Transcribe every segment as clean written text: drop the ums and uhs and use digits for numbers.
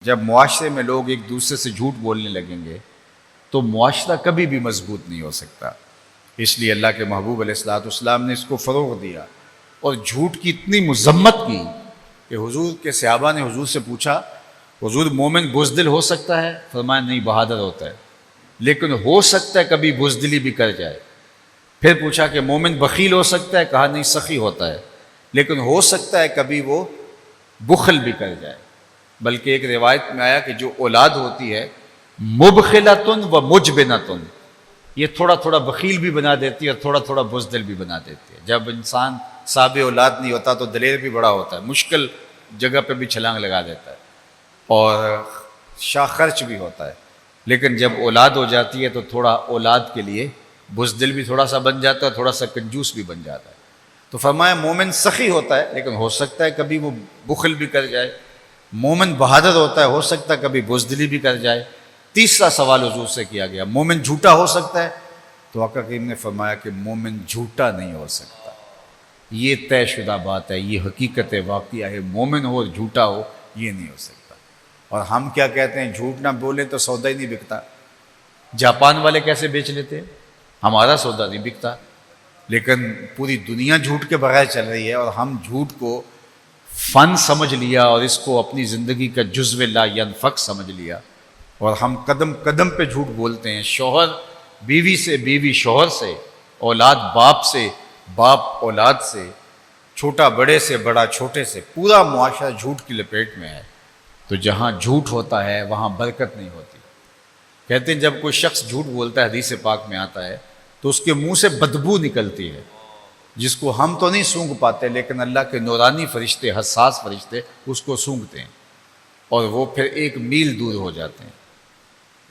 جب معاشرے میں لوگ ایک دوسرے سے جھوٹ بولنے لگیں گے تو معاشرہ کبھی بھی مضبوط نہیں ہو سکتا۔ اس لیے اللہ کے محبوب علیہ الصلوۃ والسلام نے اس کو فروغ دیا اور جھوٹ کی اتنی مذمت کی کہ حضور کے صحابہ نے حضور سے پوچھا، حضور مومن بزدل ہو سکتا ہے؟ فرمایا نہیں، بہادر ہوتا ہے، لیکن ہو سکتا ہے کبھی بزدلی بھی کر جائے۔ پھر پوچھا کہ مومن بخیل ہو سکتا ہے؟ کہا نہیں، سخی ہوتا ہے، لیکن ہو سکتا ہے کبھی وہ بخل بھی کر جائے۔ بلکہ ایک روایت میں آیا کہ جو اولاد ہوتی ہے مبخلتن و مجبنتن، یہ تھوڑا تھوڑا بخیل بھی بنا دیتی ہے اور تھوڑا تھوڑا بزدل بھی بنا دیتی ہے۔ جب انسان صاحب اولاد نہیں ہوتا تو دلیر بھی بڑا ہوتا ہے، مشکل جگہ پہ بھی چھلانگ لگا دیتا ہے اور شاہ خرچ بھی ہوتا ہے، لیکن جب اولاد ہو جاتی ہے تو تھوڑا اولاد کے لیے بزدل بھی تھوڑا سا بن جاتا ہے، تھوڑا سا کنجوس بھی بن جاتا ہے۔ تو فرمایا مومن سخی ہوتا ہے، لیکن ہو سکتا ہے کبھی وہ بخل بھی کر جائے۔ مومن بہادر ہوتا ہے، ہو سکتا ہے کبھی بزدلی بھی کر جائے۔ تیسرا سوال حضور سے کیا گیا، مومن جھوٹا ہو سکتا ہے؟ تو آقا کریم نے فرمایا کہ مومن جھوٹا نہیں ہو سکتا، یہ طے شدہ بات ہے، یہ حقیقت واقعہ ہے، مومن ہو اور جھوٹا ہو یہ نہیں ہو سکتا۔ اور ہم کیا کہتے ہیں، جھوٹ نہ بولیں تو سودا ہی نہیں بکتا۔ جاپان والے کیسے بیچ لیتے ہیں؟ ہمارا سودا نہیں بکتا، لیکن پوری دنیا جھوٹ کے بغیر چل رہی ہے اور ہم جھوٹ کو فن سمجھ لیا اور اس کو اپنی زندگی کا جزو لا ینفک سمجھ لیا، اور ہم قدم قدم پہ جھوٹ بولتے ہیں۔ شوہر بیوی سے، بیوی شوہر سے، اولاد باپ سے، باپ اولاد سے، چھوٹا بڑے سے، بڑا چھوٹے سے، پورا معاشرہ جھوٹ کی لپیٹ میں ہے۔ تو جہاں جھوٹ ہوتا ہے وہاں برکت نہیں ہوتی۔ کہتے ہیں جب کوئی شخص جھوٹ بولتا ہے، حدیث پاک میں آتا ہے، تو اس کے منہ سے بدبو نکلتی ہے جس کو ہم تو نہیں سونگھ پاتے، لیکن اللہ کے نورانی فرشتے، حساس فرشتے اس کو سونگھتے ہیں اور وہ پھر 1 میل دور ہو جاتے ہیں۔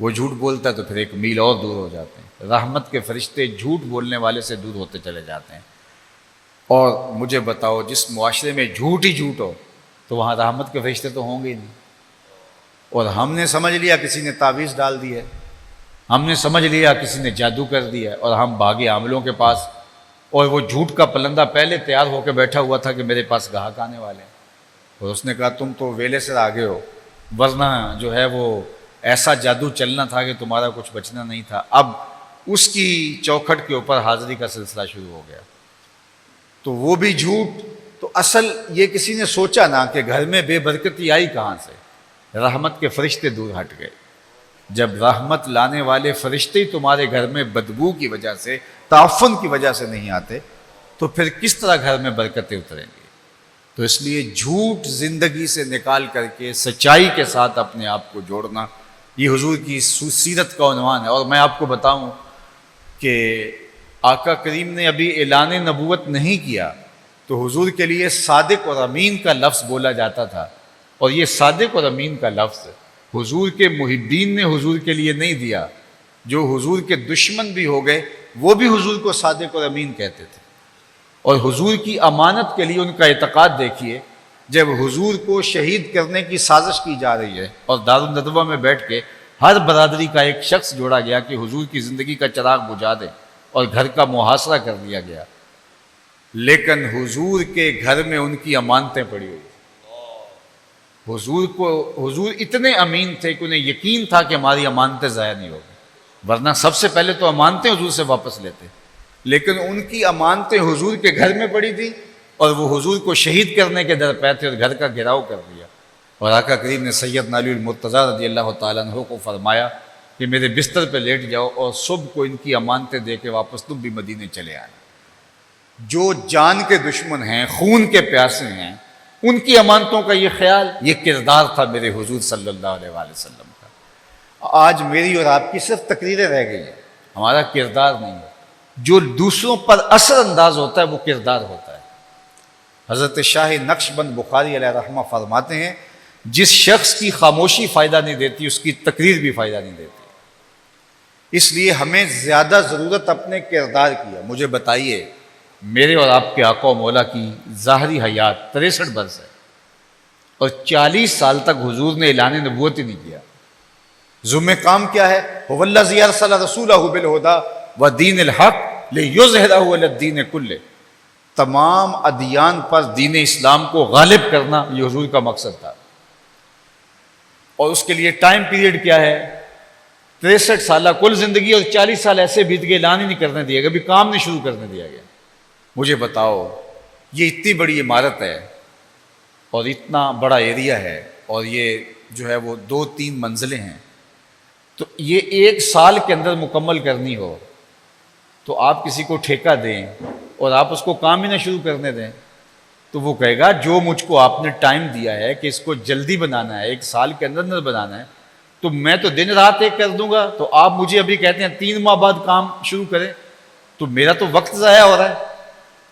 وہ جھوٹ بولتا ہے تو پھر 1 میل اور دور ہو جاتے ہیں۔ رحمت کے فرشتے جھوٹ بولنے والے سے دور ہوتے چلے جاتے ہیں۔ اور مجھے بتاؤ، جس معاشرے میں جھوٹ ہی جھوٹ ہو تو وہاں رحمت کے فرشتے تو ہوں گے ہی نہیں۔ اور ہم نے سمجھ لیا کسی نے تعویذ ڈال دی ہے، ہم نے سمجھ لیا کسی نے جادو کر دیا ہے، اور ہم بھاگے عاملوں کے پاس، اور وہ جھوٹ کا پلندہ پہلے تیار ہو کے بیٹھا ہوا تھا کہ میرے پاس گاہک آنے والے ہیں، اور اس نے کہا تم تو ویلے سے آگے ہو، ورنہ جو ہے وہ ایسا جادو چلنا تھا کہ تمہارا کچھ بچنا نہیں تھا۔ اب اس کی چوکھٹ کے اوپر حاضری کا سلسلہ شروع ہو گیا۔ تو وہ بھی جھوٹ۔ تو اصل یہ کسی نے سوچا نہ کہ گھر میں بے برکتی آئی کہاں سے؟ رحمت کے فرشتے دور ہٹ گئے۔ جب رحمت لانے والے فرشتے تمہارے گھر میں بدبو کی وجہ سے، تعفن کی وجہ سے نہیں آتے تو پھر کس طرح گھر میں برکتیں اتریں گی؟ تو اس لیے جھوٹ زندگی سے نکال کر کے سچائی کے ساتھ اپنے آپ کو جوڑنا، یہ حضور کی سیرت کا عنوان ہے۔ اور میں آپ کو بتاؤں کہ آقا کریم نے ابھی اعلان نبوت نہیں کیا تو حضور کے لیے صادق اور امین کا لفظ بولا جاتا تھا، اور یہ صادق اور امین کا لفظ حضور کے محبین نے حضور کے لیے نہیں دیا، جو حضور کے دشمن بھی ہو گئے وہ بھی حضور کو صادق اور امین کہتے تھے۔ اور حضور کی امانت کے لیے ان کا اعتقاد دیکھیے، جب حضور کو شہید کرنے کی سازش کی جا رہی ہے اور دارالندوہ میں بیٹھ کے ہر برادری کا ایک شخص جوڑا گیا کہ حضور کی زندگی کا چراغ بجھا دے، اور گھر کا محاصرہ کر دیا گیا، لیکن حضور کے گھر میں ان کی امانتیں پڑی ہوئی۔ حضور اتنے امین تھے کہ انہیں یقین تھا کہ ہماری امانتیں ضائع نہیں ہوگی، ورنہ سب سے پہلے تو امانتیں حضور سے واپس لیتے، لیکن ان کی امانتیں حضور کے گھر میں پڑی تھی اور وہ حضور کو شہید کرنے کے در پہ تھے اور گھر کا گھیراؤ کر دیا۔ اور آقا کریم نے سیدنا علی المرتضیٰ رضی اللہ تعالیٰ عنہ کو فرمایا کہ میرے بستر پہ لیٹ جاؤ اور صبح کو ان کی امانتیں دے کے واپس تم بھی مدینے چلے آنا۔ جو جان کے دشمن ہیں، خون کے پیاسے ہیں، ان کی امانتوں کا یہ خیال، یہ کردار تھا میرے حضور صلی اللہ علیہ وآلہ وسلم کا۔ آج میری اور آپ کی صرف تقریریں رہ گئی ہیں، ہمارا کردار نہیں ہے۔ جو دوسروں پر اثر انداز ہوتا ہے وہ کردار ہوتا ہے۔ حضرت شاہ نقش بند بخاری علیہ رحمہ فرماتے ہیں، جس شخص کی خاموشی فائدہ نہیں دیتی اس کی تقریر بھی فائدہ نہیں دیتی۔ اس لیے ہمیں زیادہ ضرورت اپنے کردار کی ہے۔ مجھے بتائیے، میرے اور آپ کے آقا و مولا کی ظاہری حیات 63 برس ہے اور 40 سال تک حضور نے اعلان نبوت ہی نہیں کیا۔ ذمہ کام کیا ہے؟ هو الذی ارسل رسولہ بالہدی ودین الحق لیظہرہ علی الدین کلہ، تمام ادیان پر دین اسلام کو غالب کرنا، یہ حضور کا مقصد تھا۔ اور اس کے لیے ٹائم پیریڈ کیا ہے؟ 63 سالہ کل زندگی، اور 40 سال ایسے بیت گئے، اعلان ہی نہیں کرنے دیا گیا، ابھی کام نہیں شروع کرنے دیا گیا۔ مجھے بتاؤ، یہ اتنی بڑی عمارت ہے اور اتنا بڑا ایریا ہے، اور یہ جو ہے وہ 2-3 منزلیں ہیں، تو یہ 1 سال کے اندر مکمل کرنی ہو تو آپ کسی کو ٹھیکہ دیں اور آپ اس کو کام ہی نہ شروع کرنے دیں، تو وہ کہے گا جو مجھ کو آپ نے ٹائم دیا ہے کہ اس کو جلدی بنانا ہے، 1 سال کے اندر اندر بنانا ہے، تو میں تو دن رات ایک کر دوں گا، تو آپ مجھے ابھی کہتے ہیں 3 ماہ بعد کام شروع کریں، تو میرا تو وقت ضائع ہو رہا ہے۔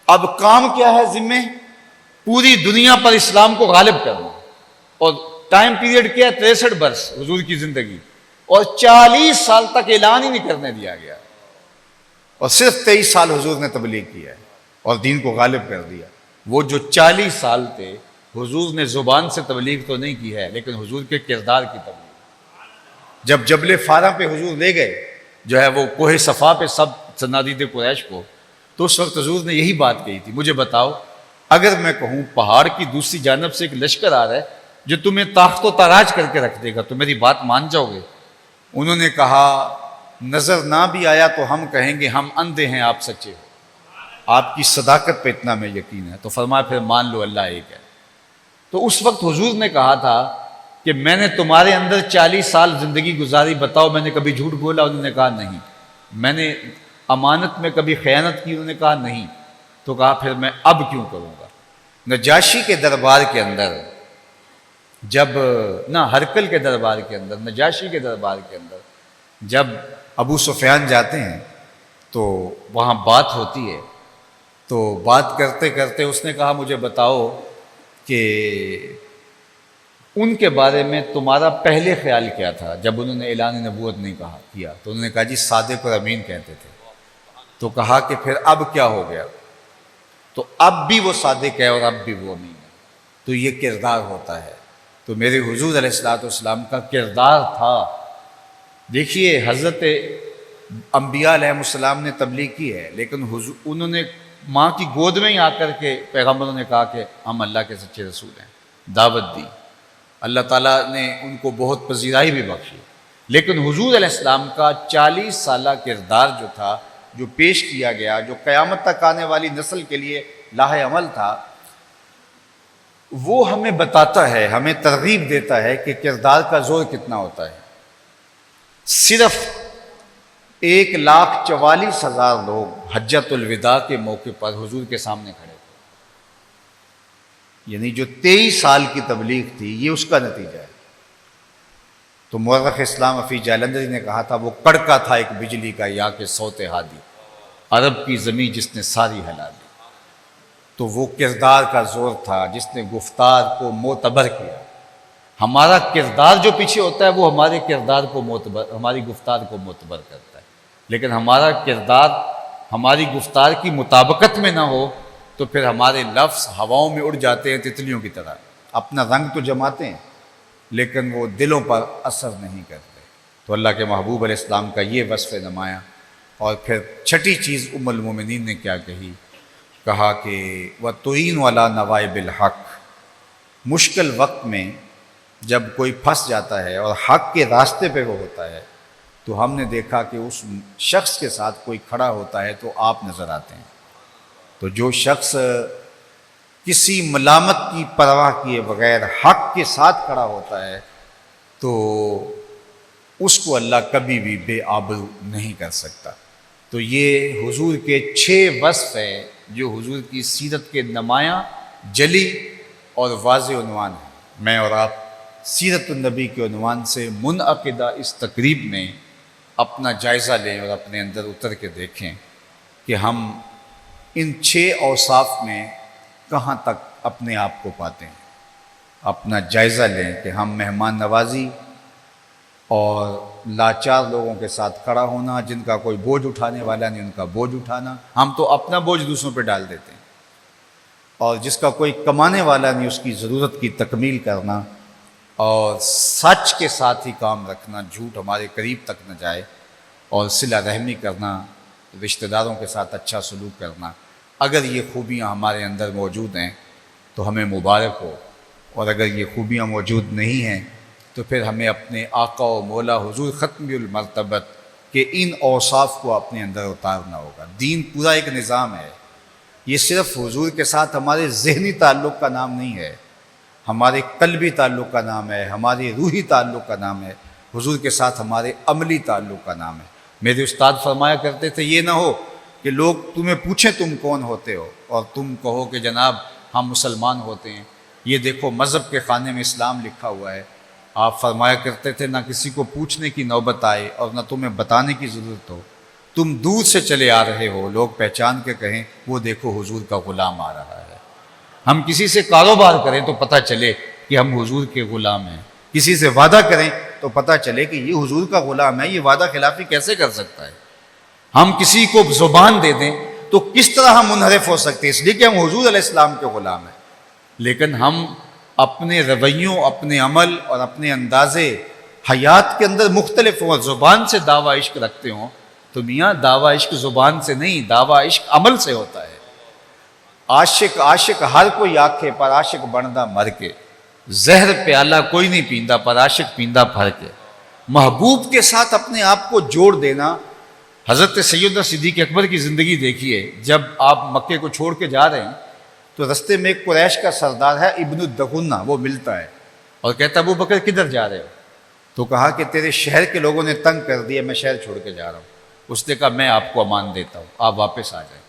اب کام کیا ہے ذمہ؟ پوری دنیا پر اسلام کو غالب کرنا، اور ٹائم پیریڈ کیا ہے؟ 63 برس حضور کی زندگی، اور 40 سال تک اعلان ہی نہیں کرنے دیا گیا، اور صرف 23 سال حضور نے تبلیغ کیا ہے اور دین کو غالب کر دیا۔ وہ جو 40 سال تھے، حضور نے زبان سے تبلیغ تو نہیں کی ہے، لیکن حضور کے کردار کی تبلیغ۔ جب جبل فارا پہ حضور لے گئے، جو ہے وہ کوہ صفا پہ سب صنادید قریش کو، تو اس وقت حضور نے یہی بات کہی تھی، مجھے بتاؤ اگر میں کہوں پہاڑ کی دوسری جانب سے ایک لشکر آ رہا ہے جو تمہیں تاخت و تاراج کر کے رکھ دے گا، تو میری بات مان جاؤ گے؟ انہوں نے کہا نظر نہ بھی آیا تو ہم کہیں گے ہم اندھے ہیں، آپ سچے ہو، آپ کی صداقت پہ اتنا میں یقین ہے۔ تو فرمایا پھر مان لو اللہ ایک ہے۔ تو اس وقت حضور نے کہا تھا کہ میں نے تمہارے اندر 40 سال زندگی گزاری، بتاؤ میں نے کبھی جھوٹ بولا؟ انہوں نے کہا نہیں۔ میں نے امانت میں کبھی خیانت کی؟ انہوں نے کہا نہیں۔ تو کہا پھر میں اب کیوں کروں گا؟ نجاشی کے دربار کے اندر جب نہ ہرکل کے دربار کے اندر، نجاشی کے دربار کے اندر جب ابو سفیان جاتے ہیں تو وہاں بات ہوتی ہے، تو بات کرتے کرتے اس نے کہا مجھے بتاؤ کہ ان کے بارے میں تمہارا پہلے خیال کیا تھا جب انہوں نے اعلان نبوت نہیں کیا؟ تو انہوں نے کہا جی صادق اور امین کہتے تھے۔ تو کہا کہ پھر اب کیا ہو گیا؟ تو اب بھی وہ صادق ہے اور اب بھی وہ امین ہے۔ تو یہ کردار ہوتا ہے۔ تو میرے حضور علیہ السلام کا کردار تھا۔ دیکھیے حضرت انبیاء علیہ السلام نے تبلیغ کی ہے، لیکن انہوں نے ماں کی گود میں ہی آ کر کے پیغمبروں نے کہا کہ ہم اللہ کے سچے رسول ہیں، دعوت دی، اللہ تعالیٰ نے ان کو بہت پذیرائی بھی بخشی۔ لیکن حضور علیہ السلام کا 40 سالہ کردار جو تھا، جو پیش کیا گیا، جو قیامت تک آنے والی نسل کے لیے لاہ عمل تھا، وہ ہمیں بتاتا ہے، ہمیں ترغیب دیتا ہے کہ کردار کا زور کتنا ہوتا ہے۔ صرف 1,44,000 لوگ حجۃ الوداع کے موقع پر حضور کے سامنے کھڑے تھے، یعنی جو 23 سال کی تبلیغ تھی یہ اس کا نتیجہ ہے۔ تو مورخ اسلام افی جالندری نے کہا تھا وہ کڑکا تھا ایک بجلی کا یا کہ صوت ہادی، عرب کی زمین جس نے ساری ہلا دی۔ تو وہ کردار کا زور تھا جس نے گفتار کو معتبر کیا۔ ہمارا کردار جو پیچھے ہوتا ہے وہ ہمارے کردار کو ہماری گفتار کو معتبر کرتا ہے، لیکن ہمارا کردار ہماری گفتار کی مطابقت میں نہ ہو تو پھر ہمارے لفظ ہواؤں میں اڑ جاتے ہیں تتلیوں کی طرح، اپنا رنگ تو جماتے ہیں لیکن وہ دلوں پر اثر نہیں کرتے۔ تو اللہ کے محبوب علیہ السلام کا یہ وصف نمایاں۔ اور پھر چھٹی چیز ام المومنین نے کیا کہا کہ وَتُعِينُ عَلَى نَوَائِبِ الْحَقِّ، مشکل وقت میں جب کوئی پھنس جاتا ہے اور حق کے راستے پہ وہ ہوتا ہے تو ہم نے دیکھا کہ اس شخص کے ساتھ کوئی کھڑا ہوتا ہے تو آپ نظر آتے ہیں۔ تو جو شخص کسی ملامت کی پرواہ کیے بغیر حق کے ساتھ کھڑا ہوتا ہے تو اس کو اللہ کبھی بھی بے آبرو نہیں کر سکتا۔ تو یہ حضور کے 6 وصف ہیں جو حضور کی سیرت کے نمایاں، جلی اور واضح عنوان ہیں۔ میں اور آپ سیرت النبی کے عنوان سے منعقدہ اس تقریب میں اپنا جائزہ لیں اور اپنے اندر اتر کے دیکھیں کہ ہم ان 6 اوصاف میں کہاں تک اپنے آپ کو پاتے ہیں۔ اپنا جائزہ لیں کہ ہم مہمان نوازی اور لاچار لوگوں کے ساتھ کھڑا ہونا، جن کا کوئی بوجھ اٹھانے والا نہیں ان کا بوجھ اٹھانا، ہم تو اپنا بوجھ دوسروں پہ ڈال دیتے ہیں، اور جس کا کوئی کمانے والا نہیں اس کی ضرورت کی تکمیل کرنا، اور سچ کے ساتھ ہی کام رکھنا، جھوٹ ہمارے قریب تک نہ جائے، اور صلہ رحمی کرنا، رشتہ داروں کے ساتھ اچھا سلوک کرنا۔ اگر یہ خوبیاں ہمارے اندر موجود ہیں تو ہمیں مبارک ہو، اور اگر یہ خوبیاں موجود نہیں ہیں تو پھر ہمیں اپنے آقا و مولا حضور ختم المرتبت کے ان اوصاف کو اپنے اندر اتارنا ہوگا۔ دین پورا ایک نظام ہے، یہ صرف حضور کے ساتھ ہمارے ذہنی تعلق کا نام نہیں ہے، ہمارے قلبی تعلق کا نام ہے، ہمارے روحی تعلق کا نام ہے، حضور کے ساتھ ہمارے عملی تعلق کا نام ہے۔ میرے استاد فرمایا کرتے تھے یہ نہ ہو کہ لوگ تمہیں پوچھیں تم کون ہوتے ہو اور تم کہو کہ جناب ہم مسلمان ہوتے ہیں، یہ دیکھو مذہب کے خانے میں اسلام لکھا ہوا ہے۔ آپ فرمایا کرتے تھے نہ کسی کو پوچھنے کی نوبت آئے اور نہ تمہیں بتانے کی ضرورت ہو، تم دور سے چلے آ رہے ہو، لوگ پہچان کے کہیں وہ دیکھو حضور کا غلام آ رہا ہے۔ ہم کسی سے کاروبار کریں تو پتہ چلے کہ ہم حضور کے غلام ہیں، کسی سے وعدہ کریں تو پتہ چلے کہ یہ حضور کا غلام ہے، یہ وعدہ خلافی کیسے کر سکتا ہے۔ ہم کسی کو زبان دے دیں تو کس طرح ہم منحرف ہو سکتے ہیں، اس لیے کہ ہم حضور علیہ السلام کے غلام ہیں، لیکن ہم اپنے رویوں، اپنے عمل اور اپنے انداز حیات کے اندر مختلف ہوں اور زبان سے دعویٰ عشق رکھتے ہوں تو میاں دعویٰ عشق زبان سے نہیں، دعویٰ عشق عمل سے ہوتا ہے۔ عاشق ہر کوئی آکھے پر عاشق بندا مر کے، زہر پیالہ کوئی نہیں پیندا پر عاشق پیندا بھر کے۔ محبوب کے ساتھ اپنے آپ کو جوڑ دینا۔ حضرت سیدنا صدیق اکبر کی زندگی دیکھیے، جب آپ مکے کو چھوڑ کے جا رہے ہیں تو رستے میں ایک قریش کا سردار ہے ابن الدغنہ، وہ ملتا ہے اور کہتا ابو بکر کدھر جا رہے ہو؟ تو کہا کہ تیرے شہر کے لوگوں نے تنگ کر دیا، میں شہر چھوڑ کے جا رہا ہوں۔ اس نے کہا میں آپ کو امان دیتا ہوں، آپ واپس آ جائیں۔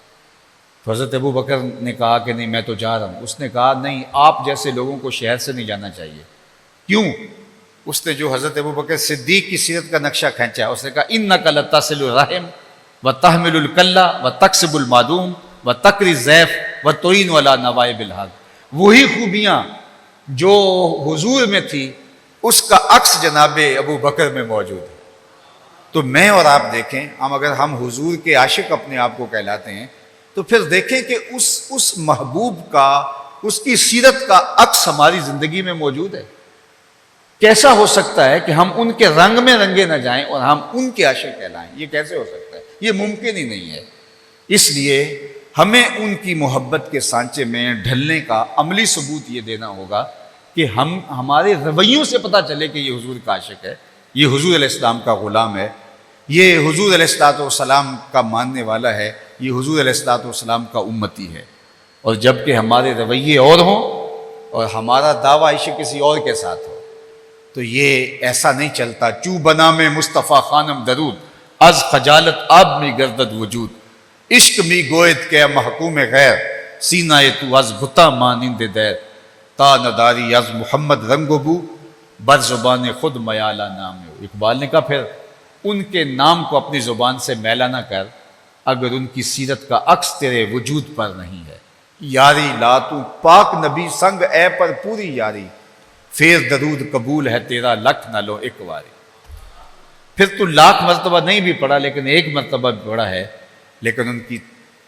تو حضرت ابو بکر نے کہا کہ نہیں میں تو جا رہا ہوں۔ اس نے کہا نہیں، آپ جیسے لوگوں کو شہر سے نہیں جانا چاہیے۔ کیوں؟ اس نے جو حضرت ابو بکر صدیق کی سیرت کا نقشہ کھینچا، اس نے کہا انک لتصل الرحم وتحمل الکلہ وتکسب المعدوم وتقری الضیف وتعین علی نوائب الحق۔ وہی خوبیاں جو حضور میں تھی اس کا عکس جناب ابو بکر میں موجود ہے۔ تو میں اور آپ دیکھیں، اگر ہم حضور کے عاشق اپنے آپ کو کہلاتے ہیں تو پھر دیکھیں کہ اس محبوب کا، اس کی سیرت کا عکس ہماری زندگی میں موجود ہے۔ کیسا ہو سکتا ہے کہ ہم ان کے رنگ میں رنگے نہ جائیں اور ہم ان کے عاشق کہلائیں؟ یہ کیسے ہو سکتا ہے؟ یہ ممکن ہی نہیں ہے۔ اس لیے ہمیں ان کی محبت کے سانچے میں ڈھلنے کا عملی ثبوت یہ دینا ہوگا کہ ہمارے رویوں سے پتہ چلے کہ یہ حضور کا عاشق ہے، یہ حضور علیہ السلام کا غلام ہے، یہ حضور علیہ السلام کا ماننے والا ہے، یہ حضور علیہ السلام کا امتی ہے۔ اور جب کہ ہمارے رویے اور ہوں اور ہمارا دعویٰ عشق کسی اور کے ساتھ ہو تو یہ ایسا نہیں چلتا۔ چو بنا میں مصطفیٰ خانم درود، از خجالت آب می گردد وجود، عشق می گوید کہ محکوم غیر، سینہ تو از بتا مانند دیر، تا نداری از محمد رنگ و بو، بر زبان خود میالہ نام ہو۔ اقبال نے کہا پھر ان کے نام کو اپنی زبان سے میلا نہ کر اگر ان کی سیرت کا عکس تیرے وجود پر نہیں ہے۔ یاری لا تو پاک نبی سنگ اے پر پوری یاری، پھر درود قبول ہے تیرا لکھ نہ لو ایک واری۔ پھر تو لاکھ مرتبہ نہیں بھی پڑھا لیکن ایک مرتبہ بھی پڑھا ہے، لیکن ان کی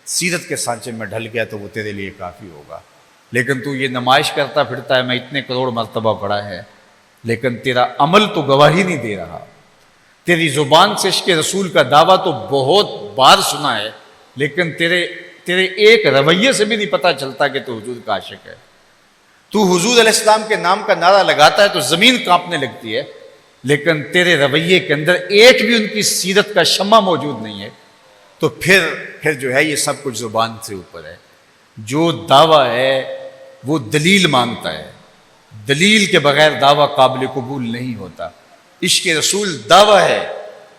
سیرت کے سانچے میں ڈھل گیا تو وہ تیرے لیے کافی ہوگا۔ لیکن تو یہ نمائش کرتا پھرتا ہے میں اتنے کروڑ مرتبہ پڑھا ہے، لیکن تیرا عمل تو گواہی نہیں دے رہا۔ تیری زبان سے عشق رسول کا دعویٰ تو بہت بار سنا ہے، لیکن تیرے ایک رویے سے بھی نہیں پتہ چلتا کہ تو حضور کا عاشق ہے۔ تو حضور علیہ السلام کے نام کا نعرہ لگاتا ہے تو زمین کانپنے لگتی ہے، لیکن تیرے رویے کے اندر ایک بھی ان کی سیرت کا شمع موجود نہیں ہے، تو پھر جو ہے یہ سب کچھ زبان سے اوپر ہے۔ جو دعویٰ ہے وہ دلیل مانگتا ہے، دلیل کے بغیر دعویٰ قابل قبول نہیں ہوتا۔ عشق رسول دعویٰ ہے،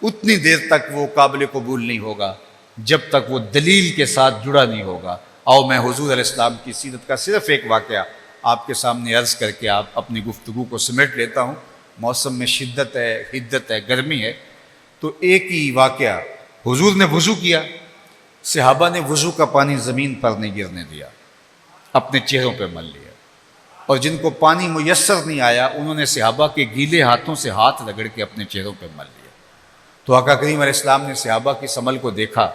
اتنی دیر تک وہ قابل قبول نہیں ہوگا جب تک وہ دلیل کے ساتھ جڑا نہیں ہوگا۔ آؤ میں حضور علیہ السلام کی سیرت کا صرف ایک واقعہ آپ کے سامنے عرض کر کے آپ اپنی گفتگو کو سمیٹ لیتا ہوں۔ موسم میں شدت ہے، حدت ہے، گرمی ہے، تو ایک ہی واقعہ، حضور نے وضو کیا، صحابہ نے وضو کا پانی زمین پر نہیں گرنے دیا، اپنے چہروں پہ مل لیا، اور جن کو پانی میسر نہیں آیا انہوں نے صحابہ کے گیلے ہاتھوں سے ہاتھ رگڑ کے اپنے چہروں پہ مل لیا۔ تو آقا کریم علیہ السلام نے صحابہ کی اس عمل کو دیکھا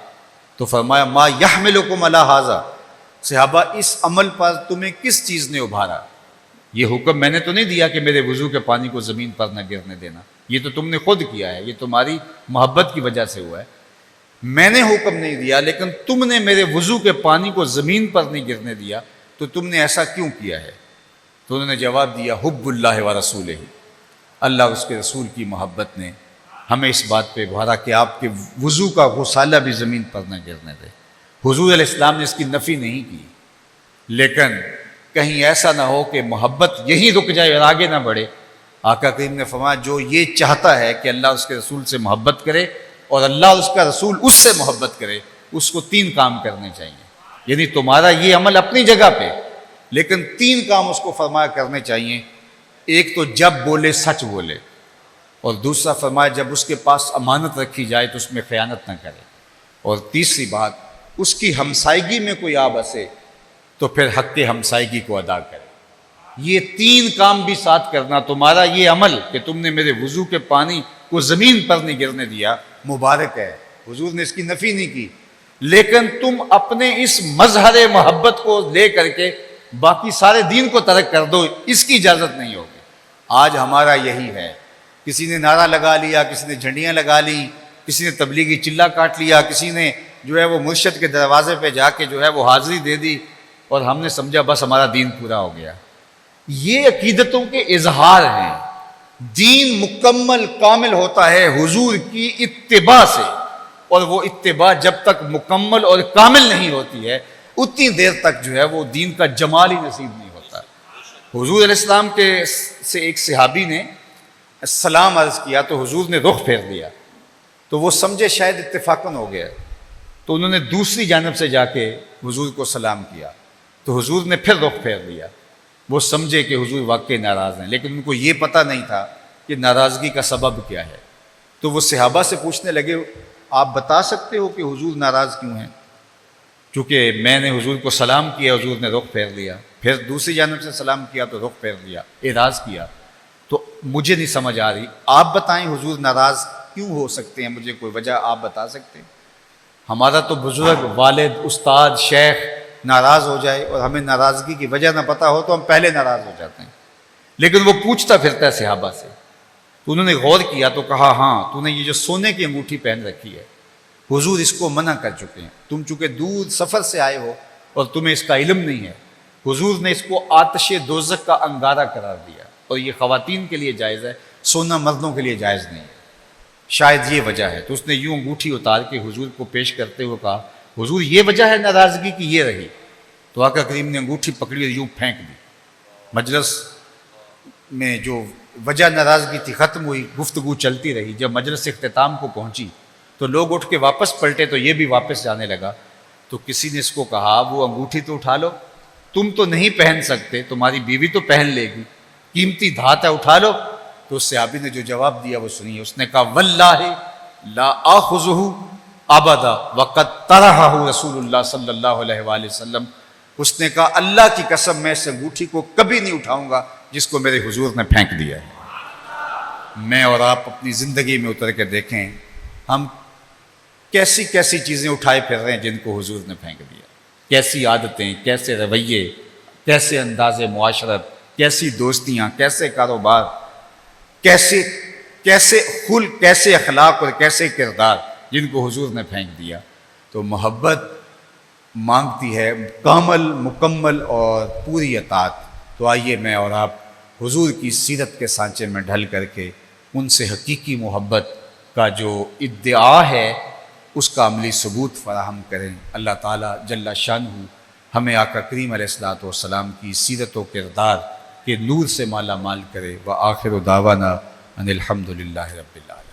تو فرمایا ما یحملکم علی ھذا، صحابہ اس عمل پر تمہیں کس چیز نے ابھارا؟ یہ حکم میں نے تو نہیں دیا کہ میرے وضو کے پانی کو زمین پر نہ گرنے دینا، یہ تو تم نے خود کیا ہے، یہ تمہاری محبت کی وجہ سے ہوا ہے۔ میں نے حکم نہیں دیا لیکن تم نے میرے وضو کے پانی کو زمین پر نہیں گرنے دیا، تو تم نے ایسا کیوں کیا ہے؟ تو انہوں نے جواب دیا حب اللہ و رسولہ، اللہ اور اس کے رسول کی محبت نے ہمیں اس بات پہ ابھارا کہ آپ کے وضو کا غسالہ بھی زمین پر نہ گرنے دے۔ حضور علیہ السلام نے اس کی نفی نہیں کی، لیکن کہیں ایسا نہ ہو کہ محبت یہیں رک جائے اور آگے نہ بڑھے۔ آقا کریم نے فرمایا جو یہ چاہتا ہے کہ اللہ اس کے رسول سے محبت کرے اور اللہ اور اس کا رسول اس سے محبت کرے، اس کو 3 کام کرنے چاہیے۔ یعنی تمہارا یہ عمل اپنی جگہ پہ، لیکن 3 کام اس کو فرمایا کرنے چاہیے۔ ایک تو جب بولے سچ بولے، اور دوسرا فرمایا جب اس کے پاس امانت رکھی جائے تو اس میں خیانت نہ کرے، اور تیسری بات اس کی ہمسائیگی میں کوئی آ بسے تو پھر حق ہمسائیگی کو ادا کرے۔ یہ 3 کام بھی ساتھ کرنا، تمہارا یہ عمل کہ تم نے میرے وضو کے پانی کو زمین پر نہیں گرنے دیا مبارک ہے، حضور نے اس کی نفی نہیں کی، لیکن تم اپنے اس مظہر محبت کو لے کر کے باقی سارے دین کو ترک کر دو، اس کی اجازت نہیں ہوگی۔ آج ہمارا یہی ہے، کسی نے نعرہ لگا لیا، کسی نے جھنڈیاں لگا لی، کسی نے تبلیغی چلا کاٹ لیا، کسی نے جو ہے وہ مرشد کے دروازے پہ جا کے جو ہے وہ حاضری دے دی، اور ہم نے سمجھا بس ہمارا دین پورا ہو گیا۔ یہ عقیدتوں کے اظہار ہیں۔ دین مکمل کامل ہوتا ہے حضور کی اتباع سے، اور وہ اتباع جب تک مکمل اور کامل نہیں ہوتی ہے اتنی دیر تک جو ہے وہ دین کا جمال ہی نصیب نہیں ہوتا۔ حضور علیہ السلام کے سے ایک صحابی نے سلام عرض کیا تو حضور نے رخ پھیر دیا، تو وہ سمجھے شاید اتفاقاً ہو گیا، تو انہوں نے دوسری جانب سے جا کے حضور کو سلام کیا، تو حضور نے پھر رخ پھیر دیا۔ وہ سمجھے کہ حضور واقعی ناراض ہیں، لیکن ان کو یہ پتہ نہیں تھا کہ ناراضگی کا سبب کیا ہے۔ تو وہ صحابہ سے پوچھنے لگے آپ بتا سکتے ہو کہ حضور ناراض کیوں ہیں؟ چونکہ میں نے حضور کو سلام کیا، حضور نے رخ پھیر لیا، پھر دوسری جانب سے سلام کیا تو رخ پھیر لیا، اعراض کیا، تو مجھے نہیں سمجھ آ رہی، آپ بتائیں حضور ناراض کیوں ہو سکتے ہیں، مجھے کوئی وجہ آپ بتا سکتے ہیں؟ ہمارا تو بزرگ، والد، استاد، شیخ ناراض ہو جائے اور ہمیں ناراضگی کی وجہ نہ پتہ ہو تو ہم پہلے ناراض ہو جاتے ہیں، لیکن وہ پوچھتا پھرتا ہے صحابہ سے۔ تو انہوں نے غور کیا تو کہا ہاں تو نے یہ جو سونے کی انگوٹھی پہن رکھی ہے حضور اس کو منع کر چکے ہیں، تم چونکہ دور سفر سے آئے ہو اور تمہیں اس کا علم نہیں ہے، حضور نے اس کو آتش دوزخ کا انگارہ قرار دیا، اور یہ خواتین کے لیے جائز ہے، سونا مردوں کے لیے جائز نہیں ہے، شاید یہ وجہ ہے۔ تو اس نے یوں انگوٹھی اتار کے حضور کو پیش کرتے ہوئے کہا حضور یہ وجہ ہے ناراضگی کی، یہ رہی۔ تو آقا کریم نے انگوٹھی پکڑی اور یوں پھینک دی۔ مجلس میں جو وجہ ناراضگی تھی ختم ہوئی، گفتگو چلتی رہی۔ جب مجلس اختتام کو پہنچی تو لوگ اٹھ کے واپس پلٹے تو یہ بھی واپس جانے لگا، تو کسی نے اس کو کہا وہ انگوٹھی تو اٹھا لو، تم تو نہیں پہن سکتے، تمہاری بیوی تو پہن لے گی، قیمتی دھات ہے اٹھا لو۔ تو اس صحابی نے جو جواب دیا وہ سنیے، اس نے کہا واللہ لا آخذہ ابدا وقد طرحہ رسول اللہ صلی اللہ علیہ وآلہ وسلم، اس نے کہا اللہ کی قسم میں اس انگوٹھی کو کبھی نہیں اٹھاؤں گا جس کو میرے حضور نے پھینک دیا ہے۔ میں اور آپ اپنی زندگی میں اتر کے دیکھیں ہم کیسی کیسی چیزیں اٹھائے پھر رہے ہیں جن کو حضور نے پھینک دیا، کیسی عادتیں، کیسے رویے، کیسے انداز معاشرت، کیسی دوستیاں، کیسے کاروبار، کیسے خلق، کیسے اخلاق اور کیسے کردار جن کو حضور نے پھینک دیا۔ تو محبت مانگتی ہے کامل، مکمل اور پوری اطاعت۔ تو آئیے میں اور آپ حضور کی سیرت کے سانچے میں ڈھل کر کے ان سے حقیقی محبت کا جو ادعا ہے اس کا عملی ثبوت فراہم کریں۔ اللہ تعالیٰ جل شانہ ہمیں آقا کریم علیہ الصلوۃ والسلام کی سیرت و کردار کے نور سے مالا مال کرے۔ وآخر دعوانا ان الحمد للہ رب العالمین۔